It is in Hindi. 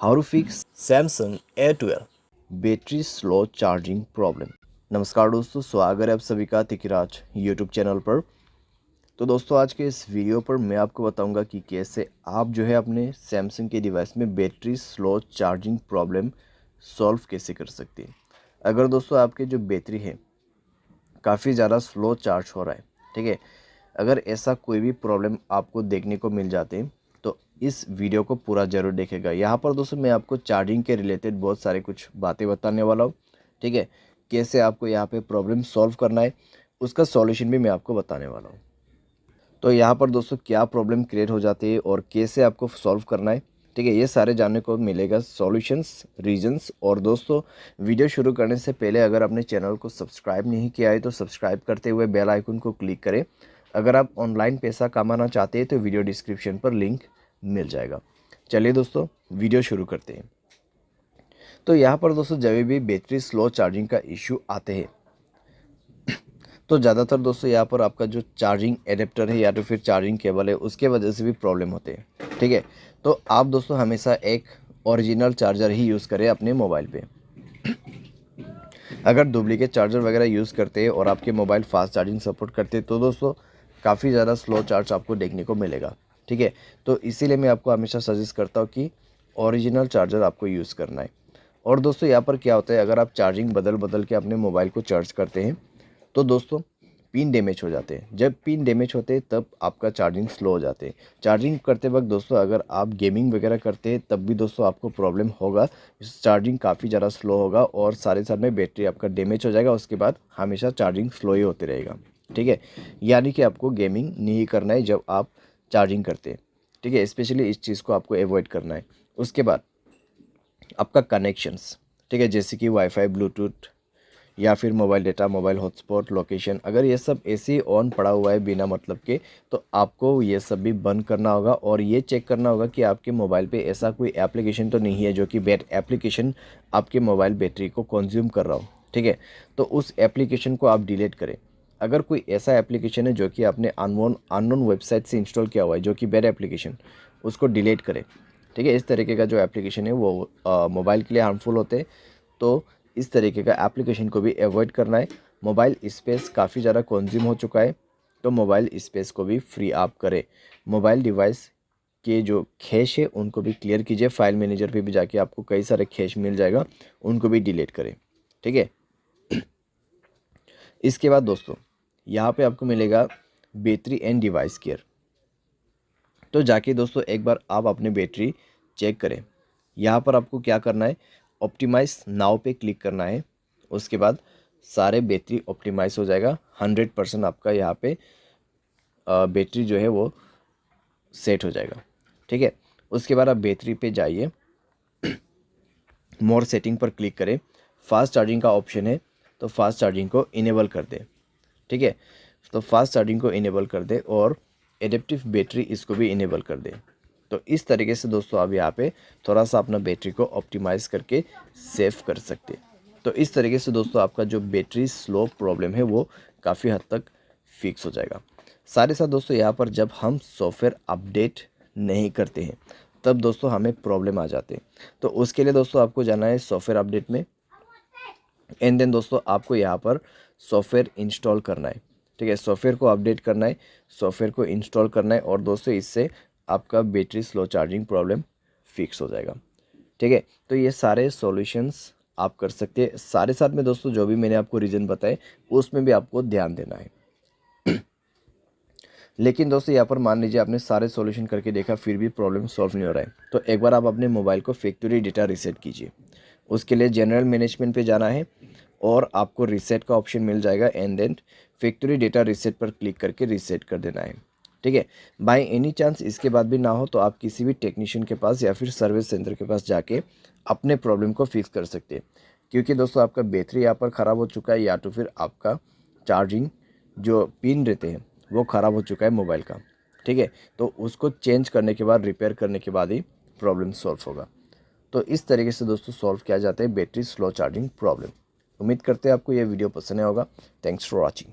How to fix Samsung A12 battery slow charging problem. नमस्कार दोस्तों, स्वागत है आप सभी का तिकिराज यूट्यूब चैनल पर। तो दोस्तों, आज के इस वीडियो पर मैं आपको बताऊंगा कि कैसे आप जो है अपने सैमसंग के डिवाइस में battery slow charging problem solve कैसे कर सकते हैं। अगर दोस्तों आपके जो बैटरी है काफ़ी ज़्यादा स्लो चार्ज हो रहा है, ठीक है, अगर ऐसा कोई भी प्रॉब्लम आपको देखने को मिल जाते हैं तो इस वीडियो को पूरा ज़रूर देखेगा। यहाँ पर दोस्तों मैं आपको चार्जिंग के रिलेटेड बहुत सारे कुछ बातें बताने वाला हूँ, ठीक है। कैसे आपको यहाँ पे प्रॉब्लम सॉल्व करना है उसका सॉल्यूशन भी मैं आपको बताने वाला हूँ। तो यहाँ पर दोस्तों क्या प्रॉब्लम क्रिएट हो जाती है और कैसे आपको सॉल्व करना है, ठीक है, ये सारे जानने को मिलेगा, सॉल्यूशंस, रीजंस। और दोस्तों वीडियो शुरू करने से पहले अगर आपने चैनल को सब्सक्राइब नहीं किया है तो सब्सक्राइब करते हुए बेल आइकन को क्लिक करें। अगर आप ऑनलाइन पैसा कमाना चाहते हैं तो वीडियो डिस्क्रिप्शन पर लिंक मिल जाएगा। चलिए दोस्तों वीडियो शुरू करते हैं। तो यहाँ पर दोस्तों जब भी बैटरी स्लो चार्जिंग का इशू आते हैं तो ज़्यादातर दोस्तों यहाँ पर आपका जो चार्जिंग एडेप्टर है या तो फिर चार्जिंग केबल है उसके वजह से भी प्रॉब्लम होते हैं, ठीक है। तो आप दोस्तों हमेशा एक ओरिजिनल चार्जर ही यूज़ करें अपने मोबाइल पे। अगर डुप्लीकेट चार्जर वगैरह यूज़ करते हैं और आपके मोबाइल फास्ट चार्जिंग सपोर्ट करते हैं तो दोस्तों काफ़ी ज़्यादा स्लो चार्ज आपको देखने को मिलेगा, ठीक है। तो इसीलिए मैं आपको हमेशा सजेस्ट करता हूँ कि ओरिजिनल चार्जर आपको यूज़ करना है। और दोस्तों यहाँ पर क्या होता है, अगर आप चार्जिंग बदल बदल के अपने मोबाइल को चार्ज करते हैं तो दोस्तों पिन डैमेज हो जाते हैं। जब पिन डैमेज होते हैं तब आपका चार्जिंग स्लो हो जाते हैं। चार्जिंग करते वक्त दोस्तों अगर आप गेमिंग वगैरह करते हैं तब भी दोस्तों आपको प्रॉब्लम होगा, चार्जिंग काफ़ी ज़्यादा स्लो होगा और सारे साथ में बैटरी आपका डैमेज हो जाएगा। उसके बाद हमेशा चार्जिंग स्लो ही होते रहेगा, ठीक है। यानी कि आपको गेमिंग नहीं करना है जब आप चार्जिंग करते हैं, ठीक है। स्पेशली इस चीज़ को आपको अवॉइड करना है। उसके बाद आपका कनेक्शंस, ठीक है, जैसे कि वाईफाई, ब्लूटूथ या फिर mobile data, mobile hotspot, location, अगर ये सब ऐसे ही ऑन पड़ा हुआ है बिना मतलब के तो आपको ये सब भी बंद करना होगा और ये चेक करना होगा कि आपके मोबाइल पे ऐसा कोई एप्लीकेशन तो नहीं है जो कि बैड एप्लीकेशन आपके मोबाइल बैटरी को कंज्यूम कर रहा हो, ठीक है। तो उस एप्लीकेशन को आप डिलीट करें। अगर कोई ऐसा एप्लीकेशन है जो कि आपने अननोन वेबसाइट से इंस्टॉल किया हुआ है जो कि बैड एप्लीकेशन, उसको डिलीट करें, ठीक है। इस तरीके का जो एप्लीकेशन है वो मोबाइल के लिए हार्मफुल होते हैं, तो इस तरीके का एप्लीकेशन को भी अवॉइड करना है। मोबाइल स्पेस काफ़ी ज़्यादा कंज्यूम हो चुका है तो मोबाइल स्पेस को भी फ्री आप करें। मोबाइल डिवाइस के जो कैश है उनको भी क्लियर कीजिए। फाइल मैनेजर पे भी जाके आपको कई सारे कैश मिल जाएगा, उनको भी डिलीट करें, ठीक है। इसके बाद दोस्तों यहाँ पे आपको मिलेगा बैटरी एंड डिवाइस केयर। तो जाके दोस्तों एक बार आप अपनी बैटरी चेक करें। यहाँ पर आपको क्या करना है, ऑप्टिमाइज नाउ पे क्लिक करना है। उसके बाद सारे बैटरी ऑप्टिमाइज हो जाएगा, 100% आपका यहाँ पे बैटरी जो है वो सेट हो जाएगा, ठीक है। उसके बाद आप बैटरी पे जाइए, मोर सेटिंग पर क्लिक करें। फास्ट चार्जिंग का ऑप्शन है तो फास्ट चार्जिंग को इनेबल कर दें, ठीक है। तो फास्ट चार्जिंग को इनेबल कर दें और एडेप्टिव बैटरी इसको भी इनेबल कर दें। तो इस तरीके से दोस्तों आप यहाँ पे थोड़ा सा अपना बैटरी को ऑप्टिमाइज़ करके सेव कर सकते हैं। तो इस तरीके से दोस्तों आपका जो बैटरी स्लो प्रॉब्लम है वो काफ़ी हद तक फिक्स हो जाएगा। साथ ही दोस्तों यहाँ पर जब हम सॉफ्टवेयर अपडेट नहीं करते हैं तब दोस्तों हमें प्रॉब्लम आ जाते हैं। तो उसके लिए दोस्तों आपको जाना है सॉफ्टवेयर अपडेट में, एंड देन दोस्तों आपको यहाँ पर सॉफ्टवेयर इंस्टॉल करना है, ठीक है। सॉफ्टवेयर को अपडेट करना है, सॉफ्टवेयर को इंस्टॉल करना है और दोस्तों इससे आपका battery slow charging problem fix हो जाएगा, ठीक है। तो ये सारे सॉल्यूशंस आप कर सकते हैं। सारे साथ में दोस्तों जो भी मैंने आपको रीज़न बताए उसमें भी आपको ध्यान देना है। लेकिन दोस्तों यहाँ पर मान लीजिए आपने सारे सॉल्यूशन करके देखा फिर भी प्रॉब्लम सॉल्व नहीं हो रहा है तो एक बार आप अपने मोबाइल को फैक्ट्री डेटा रीसेट कीजिए। उसके लिए जनरल मैनेजमेंट पे जाना है और आपको रीसेट का ऑप्शन मिल जाएगा, and then factory data reset पर क्लिक करके रीसेट कर देना है, ठीक है। बाय एनी चांस इसके बाद भी ना हो तो आप किसी भी टेक्नीशियन के पास या फिर सर्विस सेंटर के पास जाके अपने प्रॉब्लम को फिक्स कर सकते हैं। क्योंकि दोस्तों आपका बैटरी यहाँ पर ख़राब हो चुका है या तो फिर आपका चार्जिंग जो पिन रहते हैं वो ख़राब हो चुका है मोबाइल का, ठीक है। तो उसको चेंज करने के बाद, रिपेयर करने के बाद ही प्रॉब्लम सॉल्व होगा। तो इस तरीके से दोस्तों सॉल्व किया जाता है बैटरी स्लो चार्जिंग प्रॉब्लम। उम्मीद करते हैं आपको ये वीडियो पसंद आया होगा। Thanks for watching.